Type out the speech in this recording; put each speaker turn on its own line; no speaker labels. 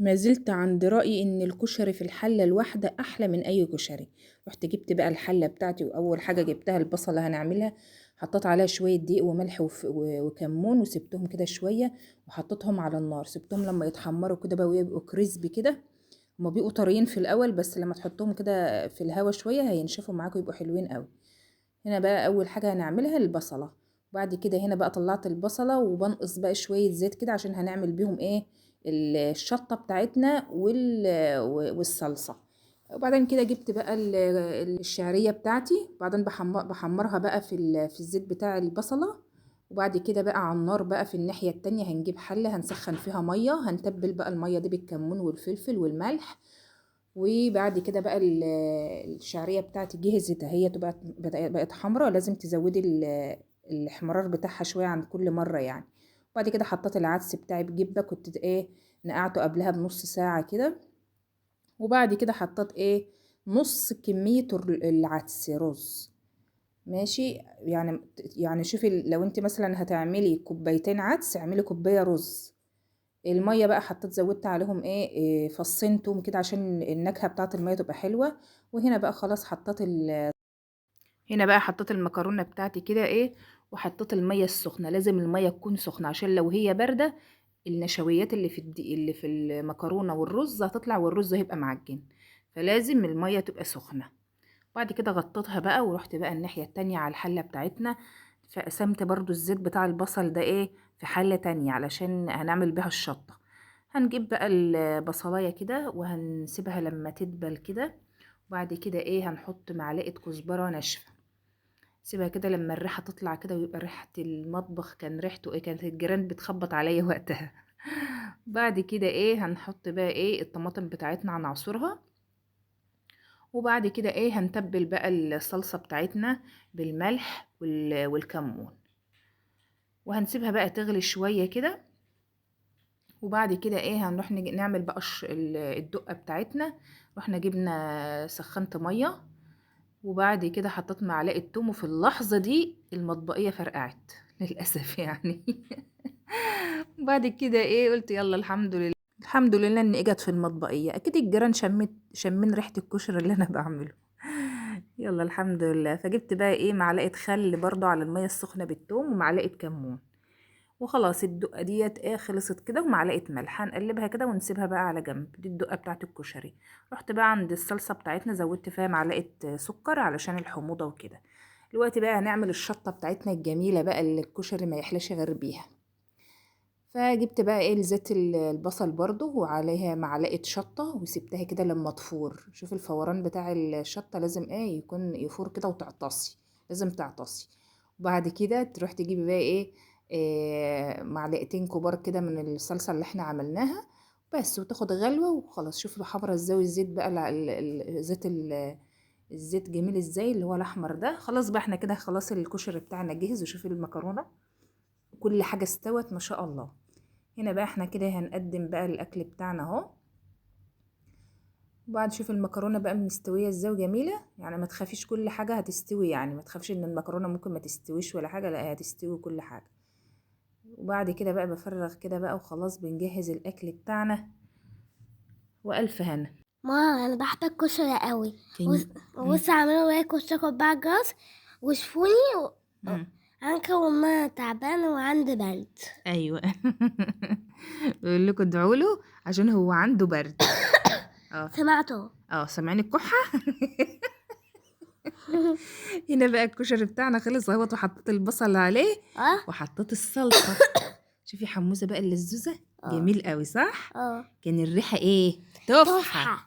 ما زلت عند رأيي ان الكشري في الحلة الواحدة احلى من اي كشري. رحت جبت بقى الحلة بتاعتي، واول حاجة جبتها البصلة هنعملها. حطيت عليها شوية دقيق وملح وكمون، وسبتهم كده شوية وحطيتهم على النار. سبتهم لما يتحمروا كده بقى ويبقوا كريسبي كده. هما بيبقوا طريين في الاول، بس لما تحطهم كده في الهوا شوية هينشفوا معاكم يبقوا حلوين قوي. هنا بقى اول حاجة هنعملها البصلة. وبعد كده هنا بقى طلعت البصلة وبنقص بقى شوية زيت كده عشان هنعمل بيهم ايه، الشطة بتاعتنا والصلصة. وبعدين كده جبت بقى الشعرية بتاعتي، بعدين بحمرها بقى في الزيت بتاع البصلة. وبعد كده بقى على النار بقى في الناحية التانية هنجيب حلة هنسخن فيها مية، هنتبل بقى المية دي بالكمون والفلفل والملح. وبعد كده بقى الشعرية بتاعتي جهزت اهي، بقت حمرا. لازم تزودي الاحمرار بتاعها شوية عن كل مرة يعني. وبعد كده حطيت العدس بتاعي بجبة، كنت ايه نقعته قبلها بنص ساعة كده. وبعد كده حطيت ايه نص كمية العدس رز. ماشي يعني شوفي، لو انت مثلا هتعملي كوبايتين عدس اعملي كوباية رز. الميه بقى حطيت زودت عليهم إيه فصين توم كده عشان النكهه بتاعه الميه تبقى حلوه. وهنا بقى خلاص هنا بقى حطيت المكرونه بتاعتي كده ايه، وحطيت الميه السخنه. لازم الميه تكون سخنه عشان لو هي بارده النشويات اللي في المكرونه والرز هتطلع، والرز هيبقى معجن. فلازم الميه تبقى سخنه. بعد كده غطيتها بقى ورحت بقى الناحيه التانية على الحله بتاعتنا. فقسمت برضو الزيت بتاع البصل ده ايه في حله تانية علشان هنعمل بيها الشطه. هنجيب بقى البصلايه كده وهنسيبها لما تدبل كده. وبعد كده ايه هنحط معلقه كزبره ناشفه. سيبها كده لما الريحه تطلع كده ويبقى ريحه المطبخ، كان ريحته ايه، كانت الجيران بتخبط عليا وقتها. بعد كده ايه هنحط بقى ايه الطماطم بتاعتنا هنعصرها. وبعد كده ايه هنتبل بقى الصلصه بتاعتنا بالملح والكمون. وهنسيبها بقى تغلي شويه كده. وبعد كده ايه هنروح نعمل بقى الدقة بتاعتنا. رحنا جبنا سخنت مية. وبعد كده حطيت معلقة توم، وفي اللحظة دي المطبقية فرقعت للأسف يعني. بعد كده ايه قلت يلا الحمد لله، الحمد لله ان اجت في المطبقية. اكيد الجيران شمين ريحة الكشري اللي انا بعمله. يلا الحمد لله. فجبت بقى ايه معلقة خل برضو على المية السخنة بالثوم ومعلقة كمون. وخلاص الدقة ديت ايه خلصت كده، ومعلقة ملح هنقلبها كده ونسيبها بقى على جنب. دي الدقة بتاعت الكشري. رحت بقى عند الصلصة بتاعتنا زودت فيها معلقة سكر علشان الحموضة وكده. دلوقتي بقى هنعمل الشطة بتاعتنا الجميلة بقى اللي الكشري ما يحلاش غير بيها. فجبت بقى ايه زيت البصل برضو وعليها معلقة شطة وسبتها كده لما تفور. شوف الفوران بتاع الشطة لازم ايه يكون يفور كده وتعطسي، لازم تعطسي. وبعد كده تروح تجيبي بقى معلقتين كبار كده من الصلصة اللي احنا عملناها بس، وتاخد غلوة وخلاص. شوفوا حمرا ازاي، الزيت بقى الزيت جميل ازاي اللي هو الاحمر ده. خلاص بقى احنا كده خلاص الكشري بتاعنا جهز. وشوفي المكرونة كل حاجة استوت ما شاء الله. هنا بقى احنا كده هنقدم بقى الاكل بتاعنا اهو. وبعد شوف المكرونه بقى مستويه ازاي وجميله يعني. ما تخافيش كل حاجه هتستوي يعني، ما تخافيش ان المكرونه ممكن ما تستويش ولا حاجه، لا هتستوي كل حاجه. وبعد كده بقى بفرغ كده بقى وخلاص بنجهز الاكل بتاعنا. والف هنا.
ما انا بحب الكشري قوي.
كان
بص اعملوا واكل شوكولاته بقى جاز وشفوني انا كمان ما تعبانه وعندي برد.
ايوه. بقول لكم ادعوا له عشان هو عنده برد. اه
سمعته.
اه سامعين الكحه. هنا بقى الكشري بتاعنا خلص اهوت، وحطيت البصل عليه
اه
وحطيت الصلصه. شوفي حموزه بقى اللزوزه
اه
جميل قوي صح.
اه
كان الريحه ايه تحفه.
تحفه.